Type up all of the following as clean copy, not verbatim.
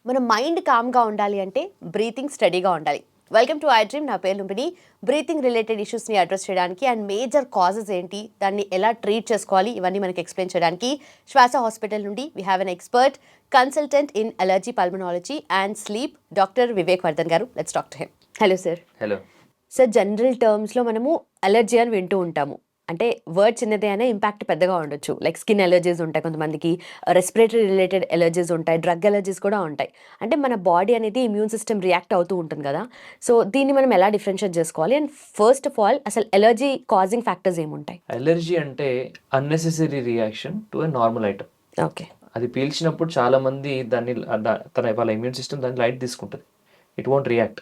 మన మైండ్ కామ్గా ఉండాలి అంటే బ్రీతింగ్ స్టడీగా ఉండాలి. Welcome to I dream. నా పేరు లుంబిని. బ్రీతింగ్ రిలేటెడ్ ఇష్యూస్ని అడ్రస్ చేయడానికి అండ్ మేజర్ కాజెస్ ఏంటి, దాన్ని ఎలా ట్రీట్ చేసుకోవాలి, ఇవన్నీ మనకి ఎక్స్ప్లెయిన్ చేయడానికి శ్వాస హాస్పిటల్ నుండి we have an expert consultant in allergy, pulmonology and sleep, doctor Vivek Vardhan గారు. Let's talk to him. Hello sir. Hello sir, general టర్మ్స్లో మనము అలర్జీ అని వింటూ ఉంటాము. అంటే వర్డ్ చిన్నదే అయినా ఇంపాక్ట్ పెద్దగా ఉండొచ్చు. లైక్ స్కిన్ ఎలర్జీస్ ఉంటాయి, కొంతమందికి రెస్పిరేటరీ రిలేటెడ్ ఎలర్జీస్ ఉంటాయి, డ్రగ్ ఎలర్జీస్ కూడా ఉంటాయి. అంటే మన బాడీ అనేది ఇమ్యూన్ సిస్టమ్ రియాక్ట్ అవుతూ ఉంటుంది కదా. సో దీన్ని మనం ఎలా డిఫరెన్షియేట్ చేసుకోవాలి? అండ్ ఫస్ట్ ఆఫ్ ఆల్ అసలు ఎలర్జీ కాజింగ్ ఫ్యాక్టర్స్ ఏముంటాయి? అలర్జీ అంటే unnecessary reaction to a normal item. Okay. అది పీల్చినప్పుడు చాలా మంది దాన్ని వాళ్ళ ఇమ్యూన్ సిస్టమ్ దాన్ని లైట్ తీసుకుంటుంది. It won't react.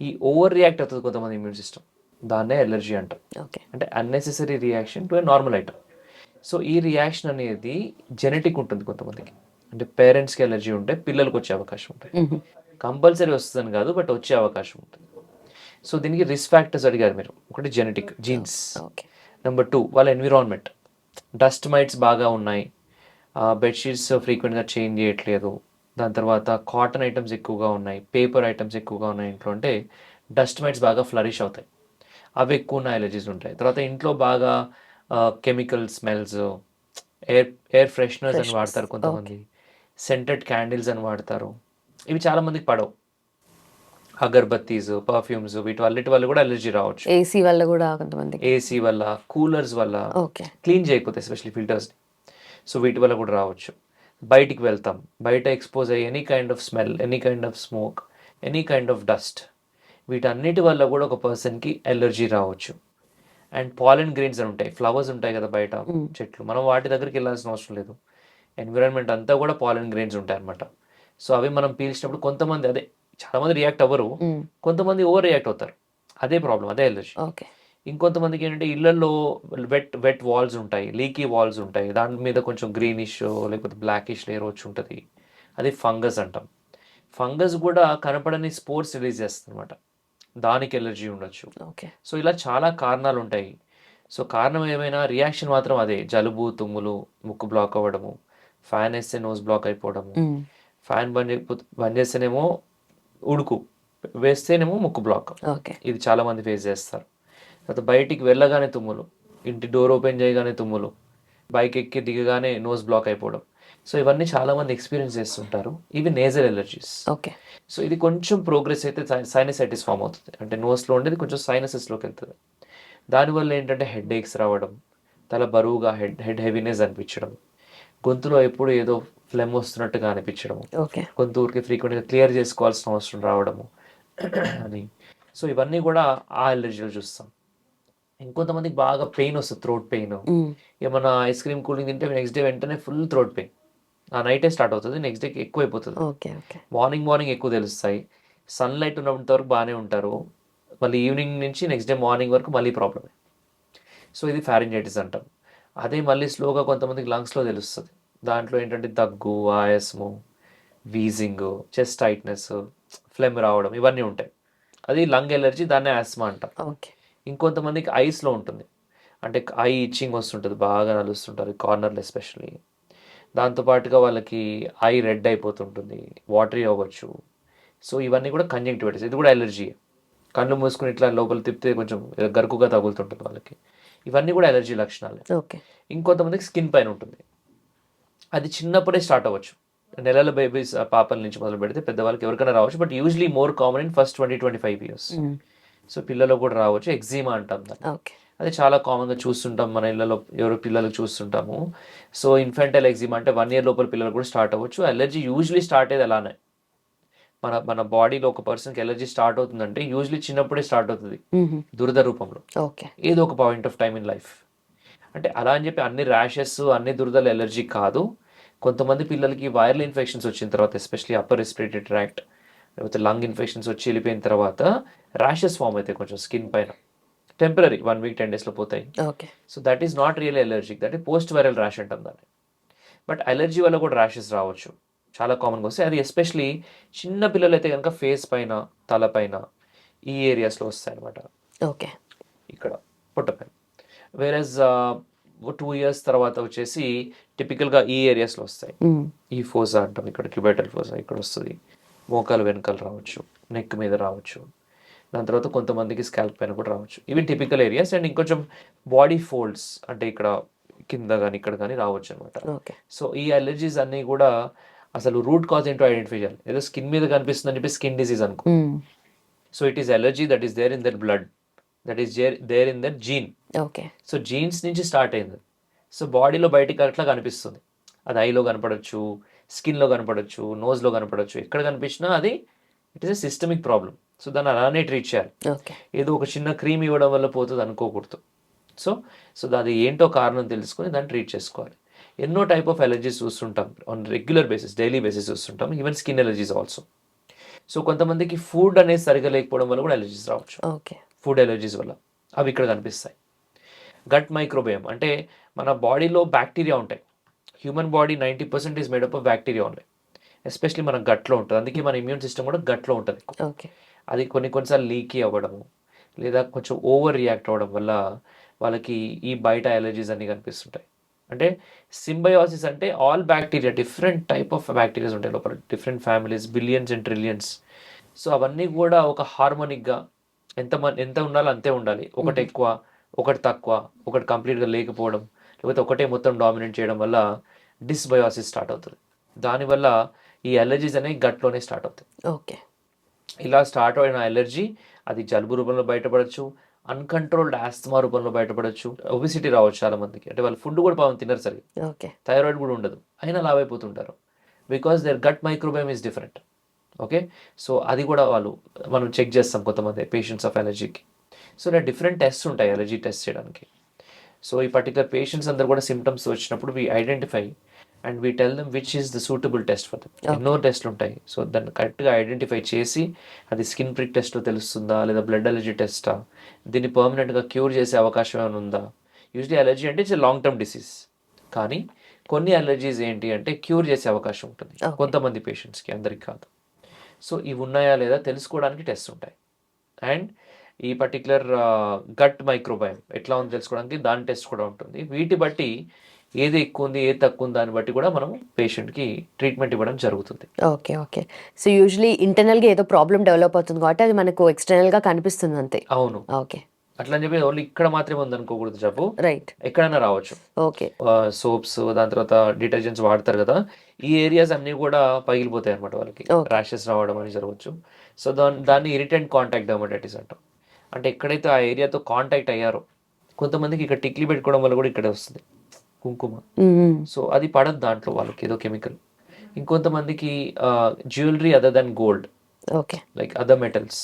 ఈ ఓవర్ రియాక్ట్ అవుతుంది కొంతమంది ఇమ్యూన్ సిస్టమ్, దాన్నే ఎలర్జీ అంటాం. ఓకే. అంటే unnecessary reaction to a normal item. So ఈ రియాక్షన్ అనేది జెనెటిక్ ఉంటుంది కొంతమందికి. అంటే పేరెంట్స్కి ఎలర్జీ ఉంటే పిల్లలకు వచ్చే అవకాశం ఉంటుంది. కంపల్సరీ వస్తుందని కాదు, బట్ వచ్చే అవకాశం ఉంటుంది. సో దీనికి రిస్క్ ఫ్యాక్టర్స్ అడిగారు మీరు. ఒకటి జెనెటిక్, జీన్స్. ఓకే. నెంబర్ 2 వాళ్ళ ఎన్విరాన్మెంట్. డస్ట్ మైట్స్ బాగా ఉన్నాయి, బెడ్షీట్స్ ఫ్రీక్వెంట్గా చేంజ్ చేయట్లేదు, దాని తర్వాత కాటన్ ఐటమ్స్ ఎక్కువగా ఉన్నాయి, పేపర్ ఐటమ్స్ ఎక్కువగా ఉన్నాయి ఇంట్లో అంటే డస్ట్ మైట్స్ బాగా ఫ్లరిష్ అవుతాయి. అవి ఎక్కువ ఉన్న ఎలర్జీస్ ఉంటాయి. తర్వాత ఇంట్లో బాగా కెమికల్ స్మెల్స్, ఎయిర్ ఫ్రెషనర్స్ అని వాడతారు కొంతమంది, సెంటెడ్ క్యాండిల్స్ అని వాడతారు. ఇవి చాలామందికి పడవు. అగర్బత్తీస్, పర్ఫ్యూమ్స్, వీటి వల్ల కూడా ఎలర్జీ రావచ్చు. ఏసీ వల్ల కూడా కొంతమంది, ఏసీ వల్ల, కూలర్స్ వల్ల, ఓకే, క్లీన్ చేయకపోతే ఎస్పెషల్లీ ఫిల్టర్స్ని. సో వీటి వల్ల కూడా రావచ్చు. బయటికి వెళ్తాం, బయట ఎక్స్పోజ్ అయ్యి any kind of smell, any kind of smoke, any kind of dust, వీటన్నిటి వల్ల కూడా ఒక పర్సన్కి ఎలర్జీ రావచ్చు. అండ్ పాలెన్ గ్రెయిన్స్ అని ఉంటాయి, ఫ్లవర్స్ ఉంటాయి కదా బయట చెట్లు, మనం వాటి దగ్గరికి వెళ్ళాల్సిన అవసరం లేదు. ఎన్విరాన్మెంట్ అంతా కూడా పాలెన్ గ్రెయిన్స్ ఉంటాయి అనమాట. సో అవి మనం పీల్చినప్పుడు కొంతమంది, అదే చాలామంది రియాక్ట్ అవ్వరు, కొంతమంది ఓవర్ రియాక్ట్ అవుతారు. అదే ప్రాబ్లం, అదే ఎలర్జీ. ఓకే. ఇంకొంతమందికి ఏంటంటే ఇళ్లలో వెట్ వాల్స్ ఉంటాయి, లీకీ వాల్స్ ఉంటాయి, దాని మీద కొంచెం గ్రీనిష్ లేకపోతే బ్లాకిష్ లేయర్ వచ్చి ఉంటుంది, అది ఫంగస్ అంటాం. ఫంగస్ కూడా కనపడని స్పోర్స్ రిలీజ్ చేస్తుంది అనమాట, దానికి ఎలర్జీ ఉండొచ్చు. ఓకే. సో ఇలా చాలా కారణాలు ఉంటాయి. సో కారణం ఏమైనా రియాక్షన్ మాత్రం అదే, జలుబు, తుమ్ములు, ముక్కు బ్లాక్ అవ్వడము, ఫ్యాన్ వేస్తే నోస్ బ్లాక్ అయిపోవడము, ఫ్యాన్ బంద్ చేస్తేనేమో ఉడుకు, వేస్తేనేమో ముక్కు బ్లాక్. ఓకే. ఇది చాలామంది ఫేస్ చేస్తారు. తర్వాత బయటికి వెళ్ళగానే తుమ్ములు, ఇంటి డోర్ ఓపెన్ చేయగానే తుమ్ములు, బైక్ ఎక్కి దిగగానే నోస్ బ్లాక్ అయిపోవడం. సో ఇవన్నీ చాలామంది ఎక్స్పీరియన్స్ చేస్తుంటారు. ఇవి నేజల్ ఎలర్జీస్. ఓకే. సో ఇది కొంచెం ప్రోగ్రెస్ అయితే సైనసైటిస్ ఫామ్ అవుతుంది. అంటే నోస్లో ఉండేది కొంచెం సైనసెస్లోకి వెళ్తుంది. దానివల్ల ఏంటంటే హెడ్ ఏక్స్ రావడం, తల బరువుగా, హెడ్ హెవీనెస్ అనిపించడం, గొంతులో ఎప్పుడు ఏదో ఫ్లెమ్ వస్తున్నట్టుగా అనిపించడము, ఓకే. గొంతు ఊరికి ఫ్రీక్వెంట్గా క్లియర్ చేసుకోవాల్సిన అవసరం రావడము అని. సో ఇవన్నీ కూడా ఆ ఎలర్జీలో చూస్తాం. ఇంకొంతమందికి బాగా పెయిన్ వస్తుంది, థ్రోట్ పెయిన్. ఏమన్నా ఐస్ క్రీమ్, కూలింగ్ తింటే నెక్స్ట్ డే వెంటనే ఫుల్ థ్రోట్ పెయిన్. ఆ నైటే స్టార్ట్ అవుతుంది, నెక్స్ట్ డేకి ఎక్కువ అయిపోతుంది. మార్నింగ్ ఎక్కువ తెలుస్తాయి. సన్లైట్ ఉన్నంత వరకు బాగానే ఉంటారు, మళ్ళీ ఈవినింగ్ నుంచి నెక్స్ట్ డే మార్నింగ్ వరకు మళ్ళీ ప్రాబ్లమే. సో ఇది ఫ్యారింజైటిస్ అంటాం. అదే మళ్ళీ స్లోగా కొంతమందికి లంగ్స్లో తెలుస్తుంది. దాంట్లో ఏంటంటే దగ్గు, ఆయాసము, వీజింగ్, చెస్ట్ టైట్నెస్, ఫ్లెమ్ రావడం, ఇవన్నీ ఉంటాయి. అది లంగ్ ఎలర్జీ, దాన్ని ఆస్మా అంటాం. ఓకే. ఇంకొంతమందికి ఐస్లో ఉంటుంది, అంటే ఐ ఇచ్చింగ్ వస్తుంటుంది, బాగా నలుస్తుంటారు కార్నర్లో ఎస్పెషల్లీ. దాంతోపాటుగా వాళ్ళకి ఐ రెడ్ అయిపోతుంటుంది, వాటరీ అవ్వచ్చు. సో ఇవన్నీ కూడా కంజంక్టివిటీస్, ఇది కూడా ఎలర్జీ. కళ్ళు మూసుకుని ఇట్లా లోపల తిప్పితే కొంచెం గరుకుగా తగులుతుంటుంది వాళ్ళకి. ఇవన్నీ కూడా ఎలర్జీ లక్షణాలు. ఓకే. ఇంకొంతమందికి స్కిన్ పైన ఉంటుంది, అది చిన్నప్పుడే స్టార్ట్ అవ్వచ్చు. నెలల బేబీస్, పాపల నుంచి మొదలు పెడితే పెద్దవాళ్ళకి ఎవరికైనా రావచ్చు, but usually more common in first 20-25 years. So పిల్లలు కూడా రావచ్చు, ఎగ్జిమా అంటాం దాన్ని. అది చాలా కామన్గా చూస్తుంటాం మన ఇళ్ళలో, ఎవరు పిల్లలు చూస్తుంటాము. సో ఇన్ఫెంటైల్ ఎగ్జిమా అంటే 1 year లోపల పిల్లలు కూడా స్టార్ట్ అవ్వచ్చు. అలర్జీ యూజువలీ స్టార్ట్ అయ్యేది అలానే. మన బాడీలో ఒక పర్సన్కి ఎలర్జీ స్టార్ట్ అవుతుందంటే యూజువలీ చిన్నప్పుడే స్టార్ట్ అవుతుంది, దురద రూపంలో, ఏదో ఒక point of time in life. అంటే అలా అని చెప్పి అన్ని ర్యాషెస్, అన్ని దురదలు ఎలర్జీ కాదు. కొంతమంది పిల్లలకి వైరల్ ఇన్ఫెక్షన్స్ వచ్చిన తర్వాత, ఎస్పెషలీ అప్పర్ రెస్పిరేటరీ ట్రాక్ట్ లేకపోతే లంగ్ ఇన్ఫెక్షన్స్ వచ్చి వెళ్ళిపోయిన తర్వాత ర్యాషెస్ ఫామ్ అవుతాయి కొంచెం స్కిన్ పైన. టెంపరీ, 1 week 10 daysలో పోతాయి. So that is not real allergic, that ఈ పోస్ట్ వైరల్ ర్యాష్ అంటాం దాన్ని. బట్ అలర్జీ వల్ల కూడా ర్యాషెస్ రావచ్చు, చాలా కామన్గా వస్తాయి. అది ఎస్పెషలీ చిన్న పిల్లలు అయితే కనుక ఫేస్ పైన, తలపైన, ఈ ఏరియాస్లో వస్తాయి అనమాట. ఓకే. ఇక్కడ పొట్ట పైన. వేరేజ్ 2 years తర్వాత వచ్చేసి టిపికల్గా ఈ ఏరియాస్లో వస్తాయి. ఈ ఫోసా అంటాం, ఇక్కడ క్యూబైటల్ ఫోసా ఇక్కడ వస్తుంది, మోకాలు వెనకాల రావచ్చు, నెక్ మీద రావచ్చు, దాని తర్వాత కొంతమందికి స్కాల్ప్ పైన కూడా రావచ్చు. ఇవి టిపికల్ ఏరియాస్. అండ్ ఇంకొంచెం బాడీ ఫోల్డ్స్ అంటే ఇక్కడ కింద కానీ ఇక్కడ కానీ రావచ్చు అనమాట. ఓకే. సో ఈ అలర్జీస్ అన్నీ కూడా అసలు రూట్ కాజ్ ఏంటో ఐడెంటిఫై చేయాలి. ఏదో స్కిన్ మీద కనిపిస్తుందని చెప్పి స్కిన్ డిసీజ్ అనుకో. So it is allergy that is there in their blood, that is there in their gene. Okay. So genes నుంచి స్టార్ట్ అయింది. సో బాడీలో బయటికి అట్లా కనిపిస్తుంది. అది ఐలో కనపడచ్చు, స్కిన్లో కనపడచ్చు, నోస్లో కనపడచ్చు, ఎక్కడ కనిపించినా అది it is a systemic problem. So దాన్ని అలానే ట్రీట్ చేయాలి. ఓకే. ఏదో ఒక చిన్న క్రీమ్ ఇవ్వడం వల్ల పోతుంది అనుకోకూడదు. సో అది ఏంటో కారణం తెలుసుకొని దాన్ని ట్రీట్ చేసుకోవాలి. ఎన్నో టైప్ ఆఫ్ ఎలర్జీస్ చూస్తుంటాం on regular basis, daily basis చూస్తుంటాం. Even skin allergies also. So కొంతమందికి ఫుడ్ అనేది సరిగా లేకపోవడం వల్ల కూడా ఎలర్జీస్ రావచ్చు. ఓకే. ఫుడ్ ఎలర్జీస్ వల్ల అవి ఇక్కడ కనిపిస్తాయి. గట్ మైక్రోబయోమ్ అంటే మన బాడీలో బ్యాక్టీరియా ఉంటాయి. Human body 90% is made up of bacteria ఉన్నాయి. ఎస్పెషలీ మన గట్లో ఉంటుంది. అందుకే మన ఇమ్యూన్ సిస్టమ్ కూడా గట్లో ఉంటుంది. ఓకే. అది కొన్నిసార్లు లీకీ అవ్వడము లేదా కొంచెం ఓవర్ రియాక్ట్ అవ్వడం వల్ల వాళ్ళకి ఈ బయట ఎలర్జీస్ అన్నీ కనిపిస్తుంటాయి. అంటే సింబయోసిస్ అంటే all bacteria, different type of bacterias ఉంటాయి లోపల, different families, billions and trillions. So అవన్నీ కూడా ఒక హార్మోనిక్గా ఎంత ఉండాలో అంతే ఉండాలి. ఒకటి ఎక్కువ, ఒకటి తక్కువ, ఒకటి కంప్లీట్గా లేకపోవడం, లేకపోతే ఒకటే మొత్తం డామినేట్ చేయడం వల్ల డిస్బయోసిస్ స్టార్ట్ అవుతుంది. దానివల్ల ఈ అలర్జీస్ అనేవి గట్లోనే స్టార్ట్ అవుతాయి. ఓకే. ఇలా స్టార్ట్ అయిన అలర్జీ అది జలుబు రూపంలో బయటపడచ్చు, అన్కంట్రోల్డ్ ఆస్తమా రూపంలో బయటపడచ్చు, ఒబిసిటీ రావచ్చు చాలా మందికి. అంటే వాళ్ళు ఫుడ్ కూడా పాపం తినరు సరిగ్గా, ఓకే. థైరాయిడ్ కూడా ఉండదు, అయినా లావైపోతుంటారు. Because their gut microbiome is different. Okay. So అది కూడా మనం చెక్ చేస్తాం కొంతమంది పేషెంట్స్ ఆఫ్ అలర్జీకి. సో ఇలా డిఫరెంట్ టెస్ట్స్ ఉంటాయి అలర్జీ టెస్ట్ చేయడానికి. సో ఈ పర్టికులర్ పేషెంట్స్ అందరు కూడా సిమ్టమ్స్ వచ్చినప్పుడు we identify and we tell them which is the suitable test for them. ఎన్నో టెస్ట్లు ఉంటాయి. సో దాన్ని కరెక్ట్గా ఐడెంటిఫై చేసి అది స్కిన్ ప్రిక్ టెస్ట్లో తెలుస్తుందా లేదా బ్లడ్ అలర్జీ టెస్టా, దీన్ని పర్మనెంట్గా క్యూర్ చేసే అవకాశం ఏమైనా ఉందా. యూజువలీ అలర్జీ అంటే ఇట్స్ లాంగ్ టర్మ్ డిసీజ్, కానీ కొన్ని అలర్జీస్ ఏంటి అంటే క్యూర్ చేసే అవకాశం ఉంటుంది కొంతమంది పేషెంట్స్కి, అందరికి కాదు. సో ఇవి ఉన్నాయా లేదా తెలుసుకోవడానికి టెస్ట్ ఉంటాయి. అండ్ ఈ పర్టికులర్ గట్ మైక్రోబయోమ్ ఎట్లా ఉందో తెలుసుకోవడానికి దాని టెస్ట్ కూడా ఉంటుంది. వీటి బట్టి ఏది ఎక్కువ ఉంది ఏది తక్కువ ఉంది దాన్ని బట్టి కూడా మనం పేషెంట్కి ట్రీట్మెంట్ ఇవ్వడం జరుగుతుంది. ఓకే. ఓకే. సో యూజువలీ ఇంటర్నల్గా ఏదో ప్రాబ్లం డెవలప్ అవుతుంది కాబట్టి అది మనకు ఎక్స్టర్నల్గా కనిపిస్తుంది అంతే. అవును. ఓకే. అట్లా అని చెప్పి ఓన్లీ ఇక్కడ మాత్రమే ఉంది అనుకోకూడదు జబ్బు, రైట్, ఎక్కడైనా రావచ్చు. ఓకే. సోప్స్ దాని తర్వాత డిటర్జెంట్స్ వాడతారు కదా, ఈ ఏరియాస్ అన్నీ కూడా పగిలిపోతాయి అనమాట, వాళ్ళకి ర్యాషెస్ రావడం అని జరగవచ్చు. సో దాన్ని ఇరిటెంట్ కాంటాక్ట్ డర్మటైటిస్ అంటాం. అంటే ఎక్కడైతే ఆ ఏరియాతో కాంటాక్ట్ అయ్యారో, కొంతమందికి ఇక్కడ టిక్లీ పెట్టుకోవడం వల్ల కూడా ఇక్కడే వస్తుంది కుంకుమ. సో అది పడదు దాంట్లో వాళ్ళకి ఏదో కెమికల్. ఇంకొంతమందికి jewellery other than gold, okay, like other metals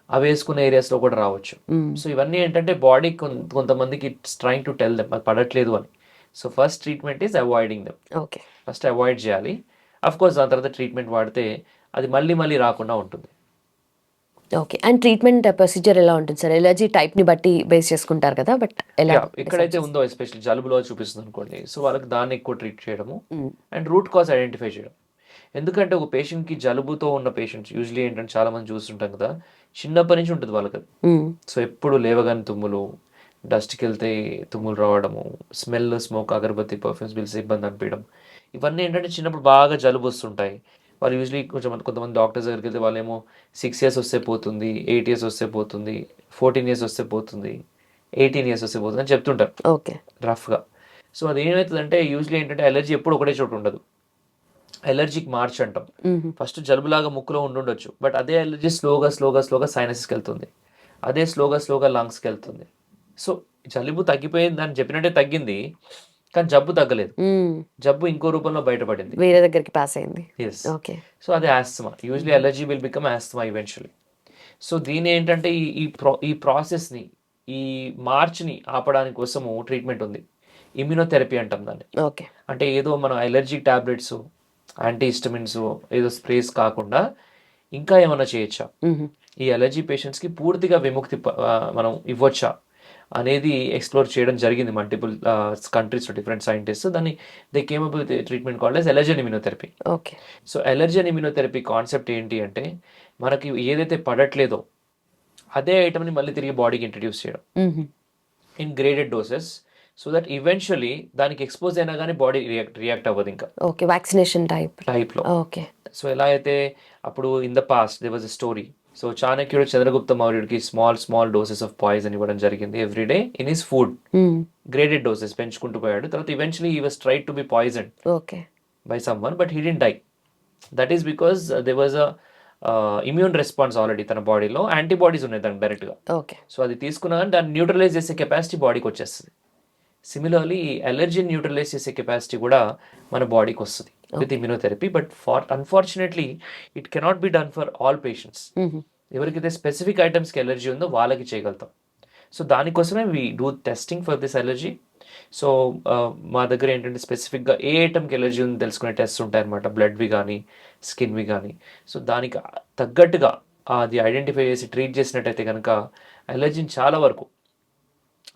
అవి వేసుకునే ఏరియాస్లో కూడా రావచ్చు. సో ఇవన్నీ ఏంటంటే బాడీ కొంతమందికి it's trying to tell them అది పడట్లేదు అని. So first treatment is avoiding them. Okay. First avoid చేయాలి. అఫ్ కోర్స్ దాని తర్వాత ట్రీట్మెంట్ వాడితే అది మళ్ళీ రాకుండా ఉంటుంది. ఓకే. అండ్ ట్రీట్మెంట్ ప్రొసీజర్ ఎలా ఉంటుంది సార్? ఎలర్జీ టైప్ని బట్టి బేస్ చేసుకుంటారు కదా, బట్ ఎలా ఎక్కడైతే ఉందో ఎస్పెషల్లీ జలుబులో చూపిస్తుంది అనుకోండి, సో వాళ్ళకి దాన్ని ఎక్కువ ట్రీట్ చేయడము అండ్ రూట్ కాజ్ ఐడెంటిఫై చేయడం. ఎందుకంటే ఒక పేషెంట్కి జలుబుతో ఉన్న పేషెంట్స్ యూజువలీ ఏంటంటే చాలా మంది చూస్తుంటాం కదా, చిన్నప్పటి నుంచి ఉంటుంది వాళ్ళకి. సో ఎప్పుడు లేవగానే తుమ్ములు, డస్ట్కి వెళ్తే తుమ్ములు రావడము, స్మోక్, అగరబత్తి, పర్ఫ్యూమ్స్ బిల్స్ ఇబ్బంది అనిపించడం, ఇవన్నీ ఏంటంటే చిన్నప్పుడు బాగా జలుబు వస్తుంటాయి. వాళ్ళు యూజువలీ కొంతమంది డాక్టర్స్ దగ్గరికి వెళ్తే వాళ్ళేమో 6 years వస్తే పోతుంది, 8 years వస్తే పోతుంది, 14 years వస్తే పోతుంది, 18 years వస్తే పోతుంది అని చెప్తుంటారు ఓకే రఫ్గా. సో అది ఏమవుతుందంటే యూజువలీ ఏంటంటే అలర్జీ ఎప్పుడు ఒకటే చోటు ఉండదు. అలర్జీకి మార్చ్ అంటాం. ఫస్ట్ జలుబులాగా ముక్కులో ఉండొచ్చు, బట్ అదే అలర్జీ స్లోగా సైనస్కి వెళ్తుంది, అదే స్లోగా లంగ్స్కి వెళ్తుంది. సో జలుబు తగ్గిపోయింది అని చెప్పినట్టే తగ్గింది, కానీ జబ్బు తగ్గలేదు, జబ్బు ఇంకో రూపంలో బయటపడింది, వేరే దగ్గరికి పాస్ అయింది. ఎస్. ఓకే. సో అది asthma. Usually allergy will become asthma eventually. So దీని ఏంటంటే ఈ ప్రాసెస్ని, ఈ మార్చ్ని ఆపడానికి కోసము ట్రీట్మెంట్ ఉంది. ఇమ్యూనోథెరపీ అంటాం దాన్ని. ఓకే. అంటే ఏదో మనం అలర్జిక్ టాబ్లెట్స్, యాంటీ హిస్టమిన్స్, ఏదో స్ప్రేస్ కాకుండా ఇంకా ఏమైనా చేయొచ్చా, ఈ అలర్జీ పేషెంట్స్కి పూర్తిగా విముక్తి మనం ఇవ్వచ్చా అనేది ఎక్స్ప్లోర్ చేయడం జరిగింది మల్టిపుల్ కంట్రీస్, డిఫరెంట్ సైంటిస్ట్. దాన్ని they came up with treatment called as allergen immunotherapy. Okay. So allergen immunotherapy concept ఏంటి అంటే మనకి ఏదైతే పడట్లేదో అదే ఐటమ్ని మళ్ళీ తిరిగి బాడీకి ఇంట్రడ్యూస్ చేయడం in graded doses. So that eventually దానికి ఎక్స్పోజ్ అయినా కానీ బాడీ రియాక్ట్ అవ్వదు ఇంకా ఓకే, వ్యాక్సినేషన్ టైప్లో. ఓకే. సో ఎలా అయితే అప్పుడు in the past they was a story. So చాణక్యుడు చంద్రగుప్త మౌర్యుడికి స్మాల్ డోసెస్ ఆఫ్ పాయిజన్ ఇవ్వడం జరిగింది every day in his food, graded doses పెంచుకుంటూ పోయాడు. తర్వాత eventually he was tried to be poison okay by someone, but he didn't die. That is because they was a immune response already తన బాడీలో, antibodies ఉన్నాయి దానికి డైరెక్ట్గా. Okay. So అది తీసుకున్నా కానీ దాన్ని న్యూట్రలైజ్ చేసే కెపాసిటీ బాడీకి వచ్చేస్తుంది. సిమిలర్లీ ఈ అలర్జీని న్యూట్రలైజ్ చేసే కెపాసిటీ కూడా మన బాడీకి వస్తుంది with immunotherapy. But unfortunately it cannot be done for all patients. ఎవరికైతే స్పెసిఫిక్ ఐటమ్స్కి ఎలర్జీ ఉందో వాళ్ళకి చేయగలుగుతాం. సో దానికోసమే we do testing for this allergy. So మా దగ్గర ఏంటంటే స్పెసిఫిక్గా ఏ ఐటమ్కి ఎలర్జీ ఉందో తెలుసుకునే టెస్ట్ ఉంటాయి అనమాట, బ్లడ్వి కానీ స్కిన్వి కానీ. సో దానికి తగ్గట్టుగా అది ఐడెంటిఫై చేసి ట్రీట్ చేసినట్టయితే కనుక ఎలర్జీని చాలా వరకు,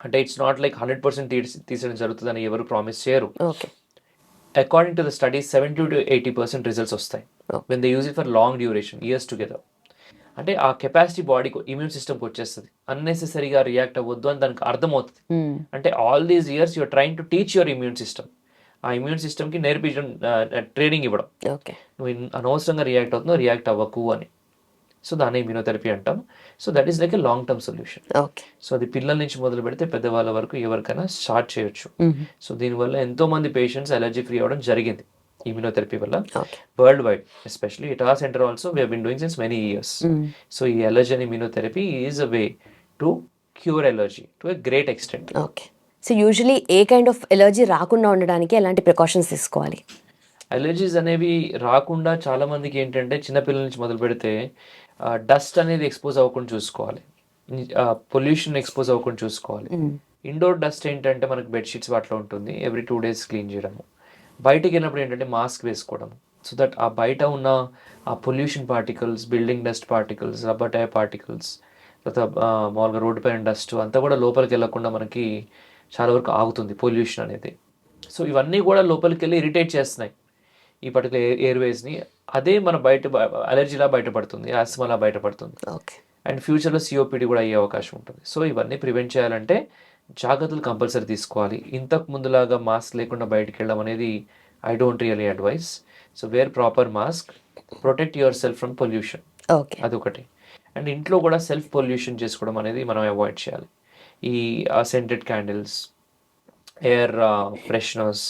అంటే ఇట్స్ నాట్ లైక్ 100% తీసేయడం జరుగుతుందని ఎవరు ప్రామిస్ చేయరు. Okay. According to the studies 70 to 80% results వస్తాయి when they use it for long duration, years together. అంటే ఆ కెపాసిటీ బాడీకి ఇమ్యూన్ సిస్టమ్కి వచ్చేస్తుంది, అన్నెసెసరీగా రియాక్ట్ అవ్వద్దు అని దానికి అర్థమవుతుంది. అంటే all these years you're trying to teach your immune system, ఆ ఇమ్యూన్ సిస్టమ్కి నేర్పించడం, ట్రైనింగ్ ఇవ్వడం, నువ్వు అనవసరంగా రియాక్ట్ అవుతున్నావు, రియాక్ట్ అవ్వకు అని. సో దాన్ని ఇమ్యూనోథెరపీ అంటాం. So that is like a long term solution. So అది పిల్లల నుంచి మొదలు పెడితే పెద్దవాళ్ళ వరకు ఎవరికైనా స్టార్ట్ చేయొచ్చు. సో దీనివల్ల ఎంతో మంది పేషెంట్స్ ఎలర్జీ ఫ్రీ అవ్వడం జరిగింది ఇమ్యూనోథెరపీ వల్ల, world wide. Especially at our center also we been doing since many years. So ఈ allergy and immunotherapy is a way to cure allergy to a great extent. Okay. So usually a kind of allergy రాకుండా ఉండడానికి ఎలాంటి precautions తీసుకోవాలి? Allergies అనేవి రాకుండా చాలా మందికి ఏంటంటే చిన్నపిల్లల నుంచి మొదలు పెడితే డస్ట్ అనేది ఎక్స్పోజ్ అవ్వకుండా చూసుకోవాలి, పొల్యూషన్ ఎక్స్పోజ్ అవ్వకుండా చూసుకోవాలి. ఇండోర్ డస్ట్ ఏంటంటే మనకు బెడ్షీట్స్ వాటిలో ఉంటుంది, ఎవ్రీ 2 days క్లీన్ చేయడము. బయటికి వెళ్ళినప్పుడు ఏంటంటే మాస్క్ వేసుకోవడం, సో దట్ ఆ బయట ఉన్న ఆ pollution particles, building dust particles, rubber tyre particles, తర్వాత మామూలుగా రోడ్డు పైన డస్ట్ అంతా కూడా లోపలికి వెళ్ళకుండా మనకి చాలా వరకు ఆగుతుంది పొల్యూషన్ అనేది. సో ఇవన్నీ కూడా లోపలికి వెళ్ళి ఇరిటేట్ చేస్తున్నాయి ఈ పర్టికులర్ ఎయిర్వేస్ని. అదే మన అలర్జీలా బయటపడుతుంది, ఆస్మాలా బయటపడుతుంది, అండ్ ఫ్యూచర్లో సిఓపిడి కూడా అయ్యే అవకాశం ఉంటుంది. సో ఇవన్నీ ప్రివెంట్ చేయాలంటే జాగ్రత్తలు కంపల్సరీ తీసుకోవాలి. ఇంతకు ముందులాగా మాస్క్ లేకుండా బయటికి వెళ్ళడం అనేది I don't really advice. So where proper mask, protect your self from pollution, అదొకటి. అండ్ ఇంట్లో కూడా సెల్ఫ్ పొల్యూషన్ చేసుకోవడం అనేది మనం అవాయిడ్ చేయాలి. ఈ scented candles, air fresheners,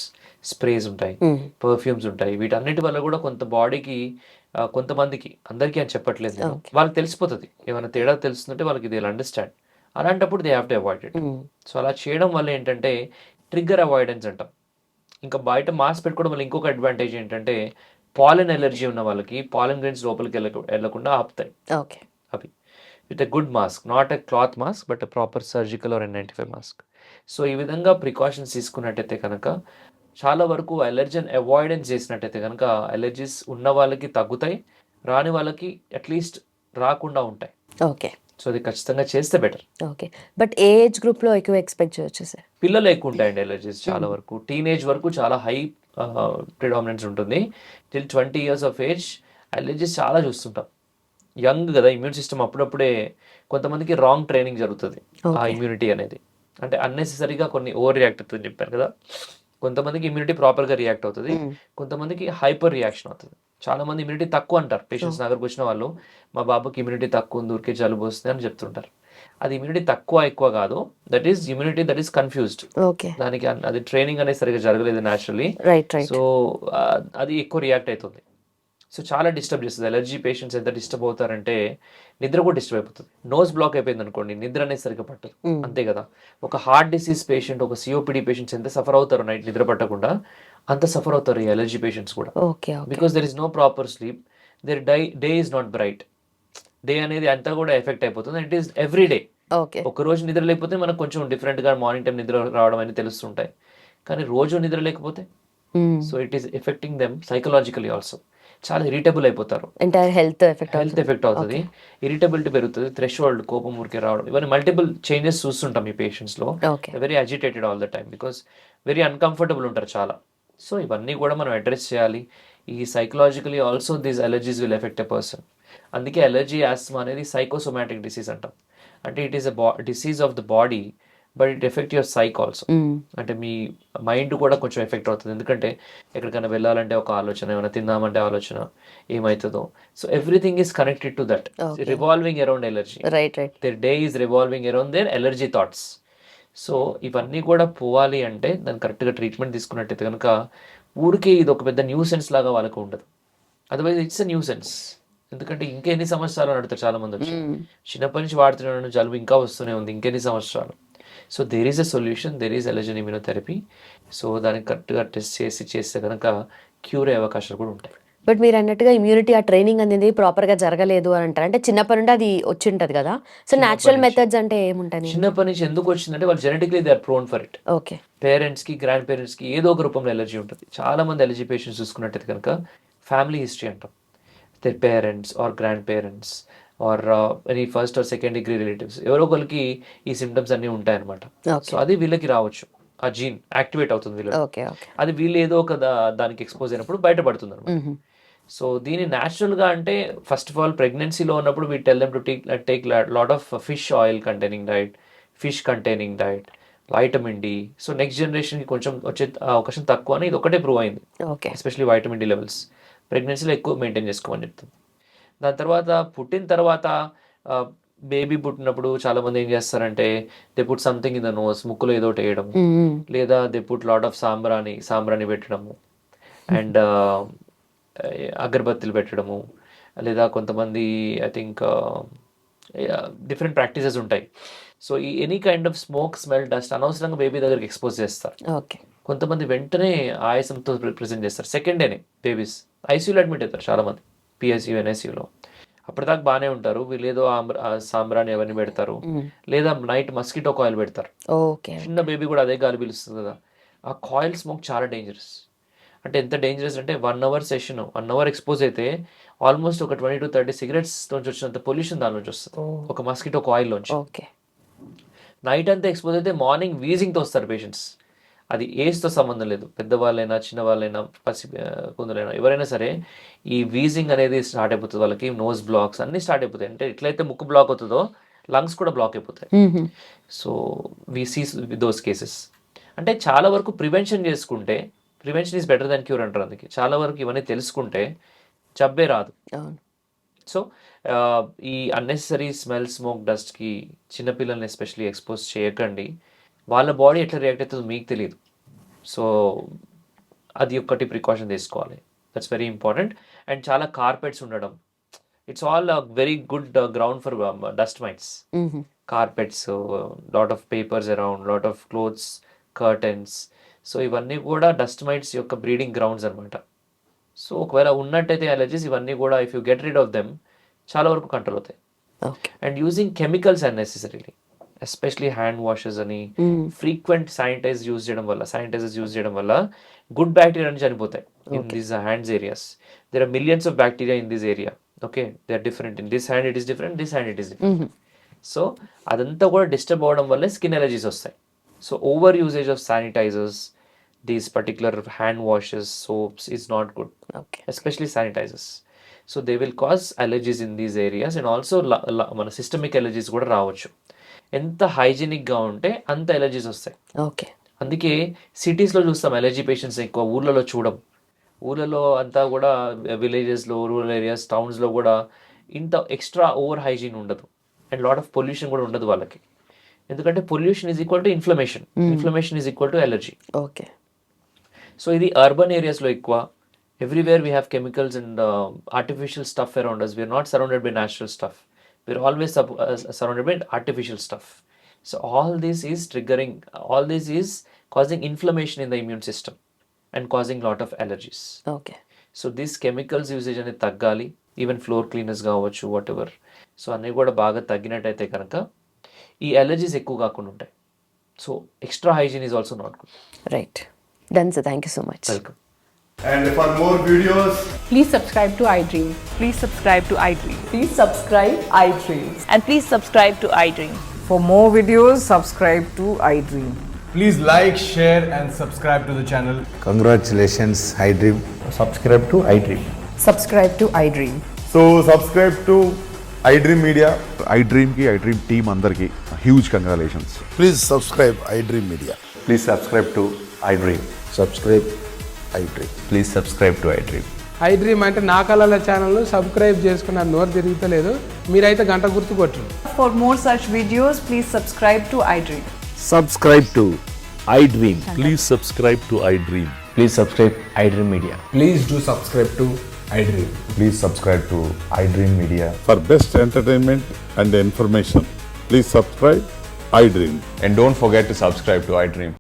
sprays ఉంటాయి, పర్ఫ్యూమ్స్ ఉంటాయి, వీటన్నిటి వల్ల కూడా కొంత బాడీకి, కొంతమందికి, అందరికీ అని చెప్పట్లేదు నేను, వాళ్ళకి తెలిసిపోతుంది ఏమైనా తేడా తెలుస్తుంటే వాళ్ళకి దే విల్ అండర్స్టాండ్. అలాంటప్పుడు they have to avoid it. So అలా చేయడం వల్ల ఏంటంటే ట్రిగ్గర్ అవాయిడెన్స్ అంటాం. ఇంకా బయట మాస్క్ పెట్టుకోవడం వల్ల ఇంకొక అడ్వాంటేజ్ ఏంటంటే పాలెన్ ఎలర్జీ ఉన్న వాళ్ళకి పాలెన్ గ్రెయిన్స్ లోపలికి వెళ్ళకుండా ఆపుతాయి అవి, with a good mask, not a cloth mask but a proper surgical or N95 mask. So ఈ విధంగా ప్రికాషన్స్ తీసుకున్నట్టయితే కనుక చాలా వరకు అలర్జీని అవాయిడెన్స్ చేసినట్టయితే కనుక అలర్జీస్ ఉన్న వాళ్ళకి తగ్గుతాయి, రాని వాళ్ళకి అట్లీస్ట్ రాకుండా ఉంటాయి. ఓకే. సో అది ఖచ్చితంగా చేస్తే better. Okay. But A age గ్రూప్లో ఎక్కువ ఎక్స్పెక్ట్ చేయొచ్చు సార్? పిల్లలు ఎక్కువ ఉంటాయండి అలర్జీస్ చాలా వరకు. టీనేజ్ వరకు చాలా హై ప్రిడామినెన్స్ ఉంటుంది. Till 20 years of age allergies చాలా చూస్తుంటాం. యంగ్ కదా, ఇమ్యూన్ సిస్టమ్ అప్పుడప్పుడే, కొంతమందికి రాంగ్ ట్రైనింగ్ జరుగుతుంది ఆ ఇమ్యూనిటీ అనేది. అంటే అన్నెసెసరీగా కొన్ని ఓవర్ రియాక్ట్ అవుతుంది చెప్పాను కదా, కొంతమందికి ఇమ్యూనిటీ ప్రాపర్గా రియాక్ట్ అవుతుంది, కొంతమందికి హైపర్ రియాక్షన్ అవుతుంది. చాలా మంది ఇమ్యూనిటీ తక్కువ అంటారు పేషెంట్స్, నా దగ్గరకు వచ్చిన వాళ్ళు మా బాబుకి ఇమ్యూనిటీ తక్కువ ఉంది, ఊరికే జలుబు వస్తుంది అని చెప్తుంటారు. అది ఇమ్యూనిటీ తక్కువ ఎక్కువ కాదు, that is immunity that is confused. దానికి అది ట్రైనింగ్ అనేది సరిగ్గా జరగలేదు న్యాచురల్లీ. సో అది ఎక్కువ రియాక్ట్ అవుతుంది. సో చాలా డిస్టర్బ్ చేస్తుంది. అలర్జీ పేషెంట్స్ ఎంత డిస్టర్బ్ అవుతారంటే నిద్ర కూడా డిస్టర్బ్ అయిపోతుంది. నోస్ బ్లాక్ అయిపోయింది అనుకోండి, నిద్ర అనేది సరిగ్గా పట్టదు, అంతే కదా. ఒక హార్ట్ డిసీజ్ పేషెంట్, ఒక సిఓపిడి పేషెంట్స్ ఎంత సఫర్ అవుతారు నైట్ నిద్ర పట్టకుండా, అంత సఫర్ అవుతారు ఈ అలర్జీ పేషెంట్స్ కూడా. Because there is no proper sleep, their day is not bright. Day అనేది అంతా కూడా ఎఫెక్ట్ అయిపోతుంది. It is every day. ఒక రోజు నిద్ర లేకపోతే మనకు కొంచెం డిఫరెంట్గా మార్నింగ్ టైం నిద్ర రావడం అనేది తెలుస్తుంటాయి, కానీ రోజు నిద్ర లేకపోతే so it is affecting them psychologically also. చాలా ఇరిటబుల్ అయిపోతారు, హెల్త్ ఎఫెక్ట్ అవుతుంది, ఇరిటబిలిటీ పెరుగుతుంది, థ్రెషోల్డ్, కోపం ఊరికే రావడం, ఇవన్నీ మల్టిపుల్ చేంజెస్ చూస్తుంటాం ఈ పేషెంట్స్లో. Very agitated all the time because very uncomfortable ఉంటారు చాలా. సో ఇవన్నీ కూడా మనం అడ్రస్ చేయాలి. ఈ psychologically also these allergies will effect a person. అందుకే అలర్జీ ఆస్మా అనేది సైకోసోమాటిక్ డిసీజ్ అంటాం. అంటే it is a disease of the body but it effect your psych also. అంటే మీ మైండ్ కూడా కొంచెం ఎఫెక్ట్ అవుతుంది, ఎందుకంటే ఎక్కడికైనా వెళ్ళాలంటే ఒక ఆలోచన, ఏమైనా తిందామంటే ఆలోచన, ఏమవుతుందో. So everything is connected to that, revolving around allergy. Right right. Their day is revolving around their allergy thoughts. So ఇవన్నీ కూడా పోవాలి అంటే దాన్ని కరెక్ట్గా ట్రీట్మెంట్ తీసుకున్నట్టయితే కనుక ఊరికే ఇది ఒక పెద్ద న్యూసెన్స్ లాగా వాళ్ళకు ఉండదు. Otherwise it's a nuisance. ఎందుకంటే ఇంకెన్ని సంవత్సరాలు అని అడుగుతారు చాలా మంది వచ్చి, చిన్నప్పటి నుంచి వాడుతున్నాను, జలుబు ఇంకా వస్తూనే ఉంది, ఇంకెన్ని సంవత్సరాలు. So there is a solution, there is allergen immunotherapy. So దానికి కరెక్ట్గా టెస్ట్ చేస్తే కనుక క్యూర్ అయ్యే అవకాశాలు కూడా ఉంటాయి. బట్ మీరు అన్నట్టుగా ఇమ్యూనిటీ ఆ ట్రైనింగ్ అనేది ప్రాపర్గా జరగలేదు అని అంటారు. అంటే చిన్నప్పటి నుండి అది వచ్చి ఉంటుంది కదా. సో న్యాచురల్ మెథడ్స్ అంటే ఏముంటాయి? చిన్నప్పటి నుంచి ఎందుకు వచ్చిందంటే వాళ్ళు genetically they are prone for it. Okay. పేరెంట్స్కి, గ్రాండ్ పేరెంట్స్కి ఏదో ఒక రూపంలో ఎలర్జీ ఉంటుంది. చాలా మంది ఎలర్జీ పేషెంట్స్ చూసుకున్నట్టయితే కనుక ఫ్యామిలీ హిస్టరీ అంటాం. their parents or grandparents or any first or second degree relatives ఎవరో ఒకరికి ఈ సిమ్టమ్స్ అన్నీ ఉంటాయి అనమాట. సో అది వీళ్ళకి రావచ్చు, ఆ జీన్ యాక్టివేట్ అవుతుంది వీళ్ళకి. అది వీళ్ళు ఏదో ఒక దానికి ఎక్స్పోజ్ అయినప్పుడు బయటపడుతుంది అనమాట. సో దీని న్యాచురల్గా అంటే ఫస్ట్ ఆఫ్ ఆల్ ప్రెగ్నెన్సీలో ఉన్నప్పుడు we tell them to take lot of fish oil containing diet, fish containing diet, vitamin D. So next జనరేషన్కి కొంచెం వచ్చే అవకాశం తక్కువ అని ఇది ఒకటే ప్రూవ్ అయింది. ఎస్పెషలీ వైటమిన్ డి లెవెల్స్ ప్రెగ్నెన్సీలో ఎక్కువ మెయింటైన్ చేసుకోమని చెప్తుంది. దాని తర్వాత పుట్టిన తర్వాత బేబీ పుట్టినప్పుడు చాలా మంది ఏం చేస్తారంటే they put something in the nose, ముక్కులో ఏదో ఒకటి వేయడం, లేదా దే పుట్ లాట్ ఆఫ్ సాంబ్రాని పెట్టడము, అండ్ అగరబత్తులు పెట్టడము, లేదా కొంతమంది ఐ థింక్ డిఫరెంట్ ప్రాక్టీసెస్ ఉంటాయి. సో ఈ any kind of smoke, smell, dust అనవసరంగా బేబీ దగ్గరికి ఎక్స్పోజ్ చేస్తారు. కొంతమంది వెంటనే ఆయాసంతో ప్రెజెంట్ చేస్తారు, సెకండ్ డేనే బేబీస్ ఐసీయూలో అడ్మిట్ అవుతారు చాలామంది, పిఎస్యూ, ఎన్ఐసీయూలో. అప్పటిదాకా బాగానే ఉంటారు, వీళ్ళు ఏదో సాంబ్రాన్ని అవన్నీ పెడతారు, లేదా నైట్ మస్కిటో కాయిల్ పెడతారు. చిన్న బేబీ కూడా అదే గాలి పీలుస్తుంది కదా. ఆ కాయిల్ స్మోక్ చాలా డేంజరస్. అంటే ఎంత డేంజరస్ అంటే 1 hour సెషన్, 1 hour ఎక్స్పోజ్ అయితే ఆల్మోస్ట్ ఒక 20 to 30 cigarettes నుంచి వచ్చినంత పొల్యూషన్ దాని నుంచి వస్తుంది, ఒక మస్కిటో కాయిల్ నుంచి. నైట్ అంతా ఎక్స్పోజ్ అయితే మార్నింగ్ వీజింగ్తో వస్తారు పేషెంట్స్. అది ఏజ్తో సంబంధం లేదు, పెద్దవాళ్ళైనా చిన్నవాళ్ళైనా కొందరైనా ఎవరైనా సరే ఈ వీజింగ్ అనేది స్టార్ట్ అయిపోతుంది వాళ్ళకి. నోస్ బ్లాక్స్ అన్నీ స్టార్ట్ అయిపోతాయి. అంటే ఎట్లయితే ముక్కు బ్లాక్ అవుతుందో లంగ్స్ కూడా బ్లాక్ అయిపోతాయి. So we see those cases. అంటే చాలా వరకు ప్రివెన్షన్ చేసుకుంటే, prevention is better than cure అంటారు. అందుకే చాలా వరకు ఇవన్నీ తెలుసుకుంటే జబ్బే రాదు. సో ఈ అన్నెసరీ స్మెల్, స్మోక్, డస్ట్కి చిన్నపిల్లల్ని ఎస్పెషలీ ఎక్స్పోజ్ చేయకండి. వాళ్ళ బాడీ ఎట్లా రియాక్ట్ అవుతుందో మీకు తెలియదు. సో అది ఒక్కటి ప్రికాషన్ తీసుకోవాలి, దట్స్ వెరీ ఇంపార్టెంట్. అండ్ చాలా కార్పెట్స్ ఉండడం, it's all very good ground for dust mites. Carpets, lot of papers around, lot of clothes, curtains. So ఇవన్నీ కూడా డస్ట్ మైట్స్ యొక్క బ్రీడింగ్ గ్రౌండ్స్ అనమాట. సో ఒకవేళ ఉన్నట్టయితే అలర్జీస్ ఇవన్నీ కూడా if you get rid of them చాలా వరకు కంట్రోల్ అవుతాయి. And using chemicals unnecessarily, especially hand washes అని ఫ్రీక్వెంట్ శానిటైజర్స్ యూజ్ చేయడం వల్ల గుడ్ బ్యాక్టీరియా నుంచి చనిపోతాయి in these hands areas. There are millions of bacteria in this area. Okay, they are different. In this hand it is different, this hand it is different. So అదంతా కూడా disturb అవడం వల్లే skin allergies వస్తాయి. So over usage of sanitisers, these particular hand washes, soaps is not good, especially sanitisers. So they will cause allergies in these areas. And also మన systemic allergies కూడా రావచ్చు. ఎంత హైజీనిక్గా ఉంటే అంత ఎలర్జీస్ వస్తాయి. అందుకే సిటీస్లో చూస్తాం ఎలర్జీ పేషెంట్స్ ఎక్కువ, ఊర్లలో చూడం. ఊర్లలో అంతా కూడా విలేజెస్లో, రూరల్ ఏరియాస్, టౌన్స్లో కూడా ఇంత ఎక్స్ట్రా ఓవర్ హైజీన్ ఉండదు. అండ్ లాట్ ఆఫ్ పొల్యూషన్ కూడా ఉండదు వాళ్ళకి. ఎందుకంటే pollution is equal to inflammation, inflammation is equal to allergy. So ఇది అర్బన్ ఏరియాస్లో ఎక్కువ. Everywhere we have chemicals and artificial stuff around us. We're not surrounded by natural stuff. We're always surrounded by artificial stuff. So all this is causing inflammation in the immune system and causing lot of allergies. So these chemicals usage అనేది తగ్గాలి. Even floor cleaners కావచ్చు, what ever. So అన్నీ కూడా బాగా తగ్గినట్టయితే కనుక ఈ allergies ఎక్కువ కాకుండా ఉంటాయి. So extra hygiene is also not good. Right, done sir, thank you so much. Welcome. And for more videos, please subscribe to iDream. Please subscribe to iDream. Please subscribe iDream. And please subscribe to iDream. For more videos, subscribe to iDream. please like, share and subscribe to the channel. Congratulations, iDream. Subscribe to iDream. Subscribe to iDream. So subscribe to iDream Media. IDream team అందరికి huge congratulations. Please subscribe iDream Media. Please subscribe to iDream. Subscribe iDream. Please subscribe to iDream. I dream అంటే నా కళల channel subscribe చేసుకున్న నోరు తిరుగుతలేదు, మీరైతే గంట గుర్తు కొట్టరు. For more such videos, please subscribe to iDream. Subscribe to iDream. Please subscribe to iDream. Please subscribe iDream Media. Please do subscribe to iDream. Please subscribe to iDream Media. For best entertainment and information please subscribe I dream. And don't forget to subscribe to iDream.